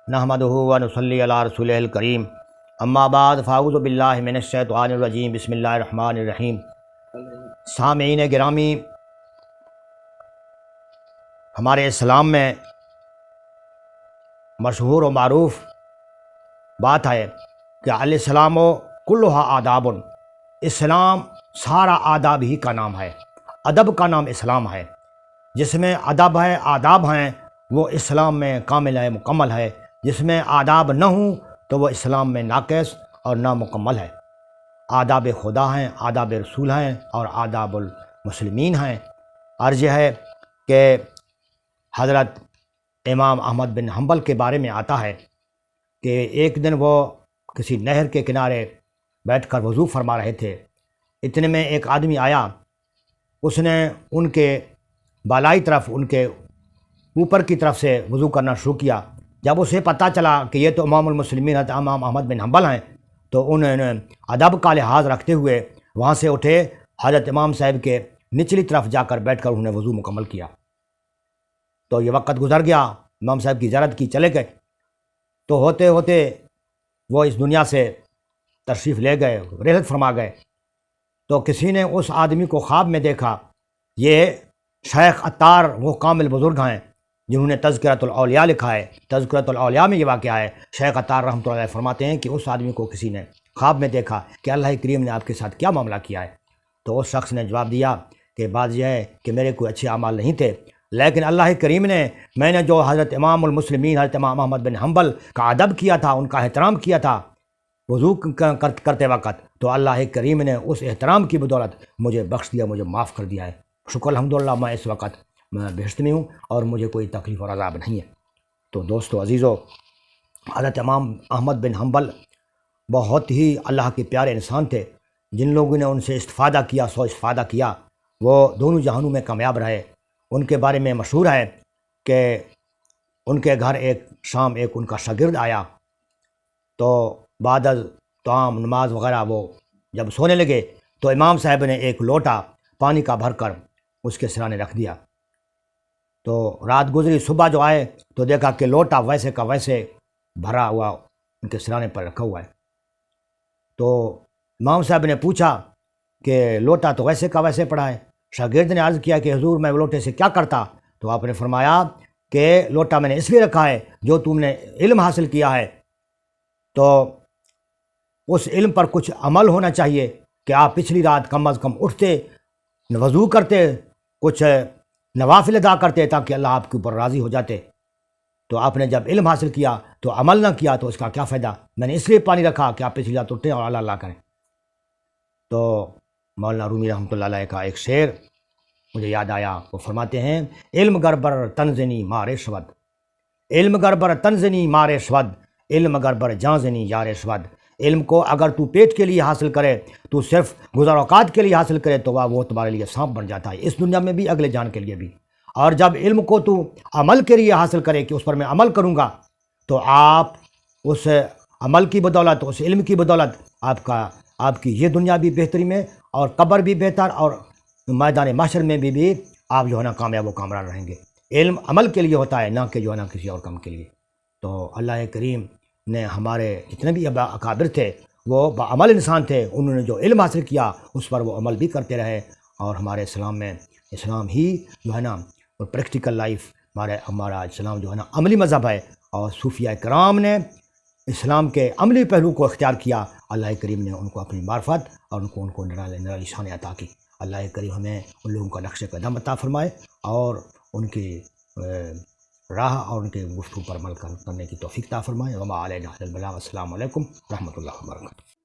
نحمدہ و نصلی علی رسولہ الکریم اما بعد فاعوذ باللہ من الشیطان الرجیم بسم اللہ الرحمن الرحیم۔ سامعین گرامی، ہمارے اسلام میں مشہور و معروف بات ہے کہ الاسلام کلھا آداب، اسلام سارا آداب ہی کا نام ہے، ادب کا نام اسلام ہے۔ جس میں ادب ہے، آداب ہیں، وہ اسلام میں کامل ہے، مکمل ہے۔ جس میں آداب نہ ہوں تو وہ اسلام میں ناقص اور نامکمل ہے۔ آداب خدا ہیں، آداب رسول ہیں اور آداب المسلمین ہیں۔ عرض یہ ہے کہ حضرت امام احمد بن حنبل کے بارے میں آتا ہے کہ ایک دن وہ کسی نہر کے کنارے بیٹھ کر وضو فرما رہے تھے۔ اتنے میں ایک آدمی آیا، اس نے ان کے بالائی طرف، ان کے اوپر کی طرف سے وضو کرنا شروع کیا۔ جب اسے پتہ چلا کہ یہ تو امام المسلمین حضرت امام احمد بن حنبل ہیں، تو انہوں نے ادب کا لحاظ رکھتے ہوئے وہاں سے اٹھے، حضرت امام صاحب کے نچلی طرف جا کر بیٹھ کر انہوں نے وضو مکمل کیا۔ تو یہ وقت گزر گیا، امام صاحب کی زیارت کی چلے گئے، تو ہوتے ہوتے وہ اس دنیا سے تشریف لے گئے، رحلت فرما گئے۔ تو کسی نے اس آدمی کو خواب میں دیکھا۔ یہ شیخ عطار وہ کامل بزرگ ہیں جنہوں نے تذکرۃ الاولیاء لکھا ہے۔ تذکرۃ الاولیاء میں یہ واقعہ ہے۔ شیخ عطار رحمۃ اللہ علیہ فرماتے ہیں کہ اس آدمی کو کسی نے خواب میں دیکھا کہ اللہ کریم نے آپ کے ساتھ کیا معاملہ کیا ہے۔ تو اس شخص نے جواب دیا کہ بات یہ ہے کہ میرے کوئی اچھے اعمال نہیں تھے، لیکن اللہ کریم نے، میں نے جو حضرت امام المسلمین حضرت امام احمد بن حنبل کا ادب کیا تھا، ان کا احترام کیا تھا وضو کرتے وقت، تو اللہ کریم نے اس احترام کی بدولت مجھے بخش دیا، مجھے معاف کر دیا ہے۔ شکر الحمدللہ، میں اس وقت میں بہشت میں ہوں اور مجھے کوئی تکلیف اور عذاب نہیں ہے۔ تو دوستو عزیزو، حضرت امام احمد بن حنبل بہت ہی اللہ کے پیارے انسان تھے۔ جن لوگوں نے ان سے استفادہ کیا، سو استفادہ کیا، وہ دونوں جہانوں میں کامیاب رہے۔ ان کے بارے میں مشہور ہے کہ ان کے گھر ایک شام ایک ان کا شاگرد آیا، تو بعد از طعام نماز وغیرہ وہ جب سونے لگے تو امام صاحب نے ایک لوٹا پانی کا بھر کر اس کے سرانے رکھ دیا۔ تو رات گزری، صبح جو آئے تو دیکھا کہ لوٹا ویسے کا ویسے بھرا ہوا ان کے سرانے پر رکھا ہوا ہے۔ تو امام صاحب نے پوچھا کہ لوٹا تو ویسے کا ویسے پڑا ہے۔ شاگرد نے عرض کیا کہ حضور میں لوٹے سے کیا کرتا؟ تو آپ نے فرمایا کہ لوٹا میں نے اس لیے رکھا ہے، جو تم نے علم حاصل کیا ہے تو اس علم پر کچھ عمل ہونا چاہیے کہ آپ پچھلی رات کم از کم اٹھتے، وضو کرتے، کچھ نوافل ادا کرتے تاکہ اللہ آپ کے اوپر راضی ہو جاتے۔ تو آپ نے جب علم حاصل کیا تو عمل نہ کیا تو اس کا کیا فائدہ؟ میں نے اس لیے پانی رکھا کہ آپ پچھلی رات اٹھیں اور اللہ کریں۔ تو مولانا رومی رحمۃ اللہ علیہ کا ایک شعر مجھے یاد آیا، وہ فرماتے ہیں: علم گربر تنزنی مارے شود، علم گربر تنزنی مارے شود، علم گربر جانزنی یار شود۔ علم کو اگر تو پیٹ کے لیے حاصل کرے، تو صرف گزر اوقات کے لیے حاصل کرے، تو وہ تمہارے لیے سانپ بن جاتا ہے، اس دنیا میں بھی اگلے جان کے لیے بھی۔ اور جب علم کو تو عمل کے لیے حاصل کرے کہ اس پر میں عمل کروں گا، تو آپ اس عمل کی بدولت، اس علم کی بدولت آپ کی یہ دنیا بھی بہتری میں اور قبر بھی بہتر اور میدان محشر میں بھی آپ جو ہے نا کامیاب و کامران رہیں گے۔ علم عمل کے لیے ہوتا ہے، نہ کہ جو ہے نا کسی اور کام کے لیے۔ تو اللہ کریم نے ہمارے جتنے بھی اکابر تھے وہ بعمل انسان تھے، انہوں نے جو علم حاصل کیا اس پر وہ عمل بھی کرتے رہے، اور ہمارے اسلام میں اسلام ہی جو ہے نا پریکٹیکل لائف، ہمارا اسلام جو ہے نا عملی مذہب ہے، اور صوفیہ کرام نے اسلام کے عملی پہلو کو اختیار کیا۔ اللہ کریم نے ان کو اپنی معرفت اور ان کو نرالی شان عطا کی۔ اللہ کریم ہمیں ان لوگوں کا نقش قدم عطا فرمائے اور ان کی راہ اور ان کے گفتگو پر عمل کرنے کی توفیق عطا فرمائے۔ وما علینا الا البلاغ۔ السلام علیکم ورحمۃ اللہ وبرکاتہ۔